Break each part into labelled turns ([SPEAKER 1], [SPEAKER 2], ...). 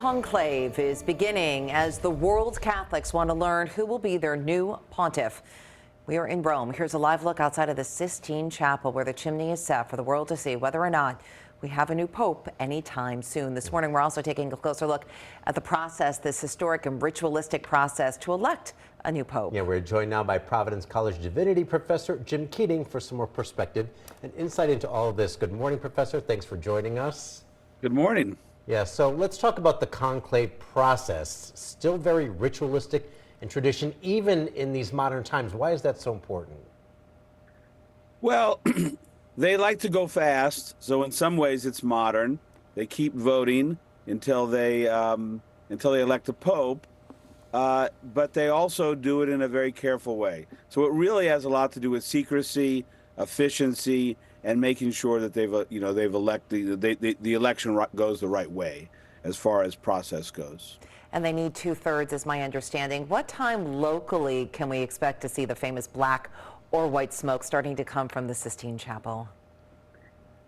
[SPEAKER 1] Conclave is beginning as the world's Catholics want to learn who will be their new pontiff. We are in Rome. Here's a live look outside of the Sistine Chapel where the chimney is set for the world to see whether or not we have a new pope anytime soon. This morning, we're also taking a closer look at the process, this historic and ritualistic process to elect a new pope.
[SPEAKER 2] Yeah, we're joined now by Providence College Divinity Professor Jim Keating for some more perspective and insight into all of this. Good morning, Professor. Thanks for joining us.
[SPEAKER 3] Good morning.
[SPEAKER 2] Yeah, so let's talk about the conclave process. Still very ritualistic and tradition, even in these modern times. Why is that so important?
[SPEAKER 3] Well, they like to go fast, so in some ways it's modern. They keep voting until they elect a pope, but they also do it in a very careful way. So it really has a lot to do with secrecy, efficiency, and making sure that they've elected the election goes the right way as far as process goes.
[SPEAKER 1] And they need 2/3, is my understanding. What time locally can we expect to see the famous black or white smoke starting to come from the Sistine Chapel?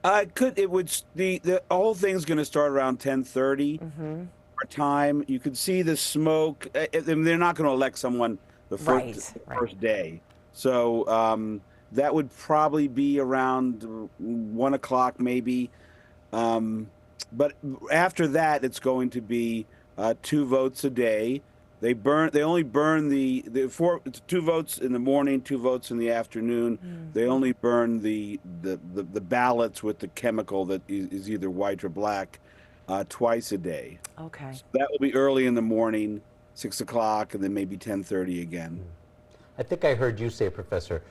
[SPEAKER 3] The whole thing's going to start around 10:30 our time. You could see the smoke. They're not going to elect someone the first day, so that would probably be around 1 o'clock maybe. But after that, it's going to be 2 votes a day. They only burn the 2 votes in the morning, 2 votes in the afternoon. They only burn the ballots with the chemical that is either white or black twice a day.
[SPEAKER 1] Okay.
[SPEAKER 3] So that will be early in the morning, 6 o'clock, and then maybe 10:30 again.
[SPEAKER 2] I think I heard you say, Professor,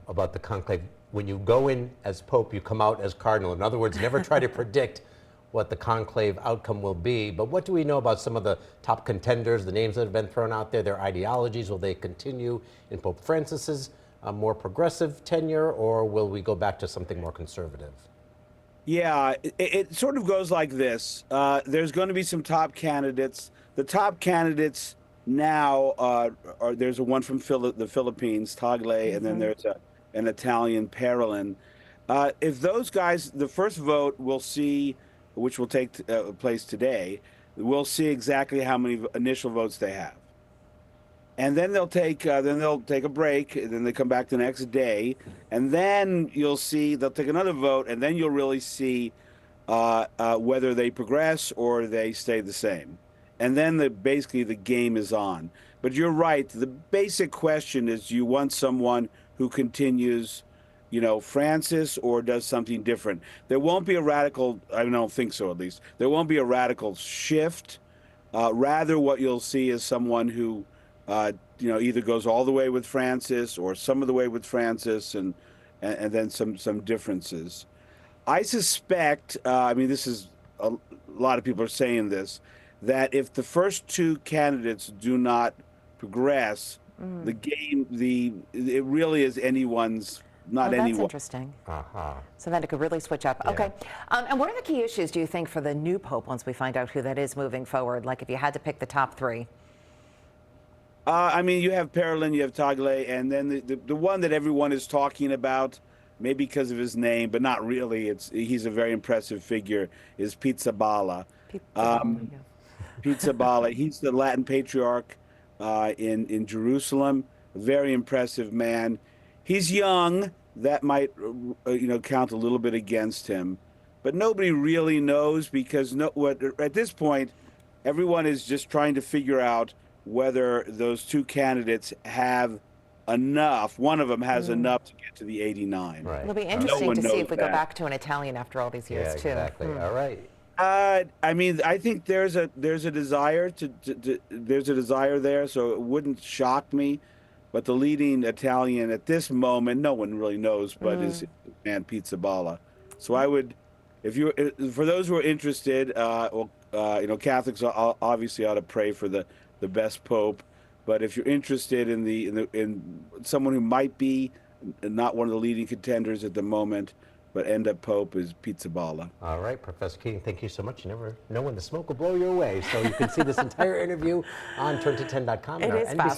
[SPEAKER 2] about the conclave. When you go in as Pope, you come out as Cardinal. In other words, never try to predict what the conclave outcome will be. But what do we know about some of the top contenders, the names that have been thrown out there, their ideologies? Will they continue in Pope Francis's more progressive tenure, or will we go back to something more conservative?
[SPEAKER 3] Yeah, it sort of goes like this. There's going to be some top candidates. The top candidates now there's one from the Philippines, Tagle, and then there's an Italian, Parolin. If those guys, the first vote we'll see, which will take place today, we'll see exactly how many initial votes they have, and then they'll take a break, and then they come back the next day, and then you'll see they'll take another vote, and then you'll really see whether they progress or they stay the same. And then basically the game is on. But you're right. The basic question is, you want someone who continues, Francis, or does something different. There won't be a radical, I don't think so at least, there won't be a radical shift. Rather, what you'll see is someone who, either goes all the way with Francis or some of the way with Francis, and then some differences. I suspect, this is a lot of people are saying this, that if the first 2 candidates do not progress, the game, it really is anyone's, not anyone's.
[SPEAKER 1] That's interesting. So then it could really switch up. Yeah. Okay. And what are the key issues, do you think, for the new pope once we find out who that is moving forward? Like if you had to pick the top 3.
[SPEAKER 3] You have Parolin, you have Tagle, and then the one that everyone is talking about, maybe because of his name, but not really. He's a very impressive figure, is Pizzaballa. Pizzaballa. He's the Latin patriarch in Jerusalem. A very impressive man. He's young. That might count a little bit against him, but nobody really knows, because at this point, everyone is just trying to figure out whether those 2 candidates have enough. One of them has enough to get to the 89.
[SPEAKER 2] Right.
[SPEAKER 1] It'll be interesting to see if we go back to an Italian after all these years, too.
[SPEAKER 2] Exactly. All right.
[SPEAKER 3] I think there's a desire there's a desire there, so it wouldn't shock me. But the leading Italian at this moment, no one really knows, but is man Pizzaballa. So I would, for those who are interested, Catholics obviously ought to pray for the best pope. But if you're interested in someone who might be not one of the leading contenders at the moment, but end up pope, is Pizzaballa.
[SPEAKER 2] All right, Professor Keating, thank you so much. You never know when the smoke will blow your way. So you can see this entire interview on turn10.com and our NBC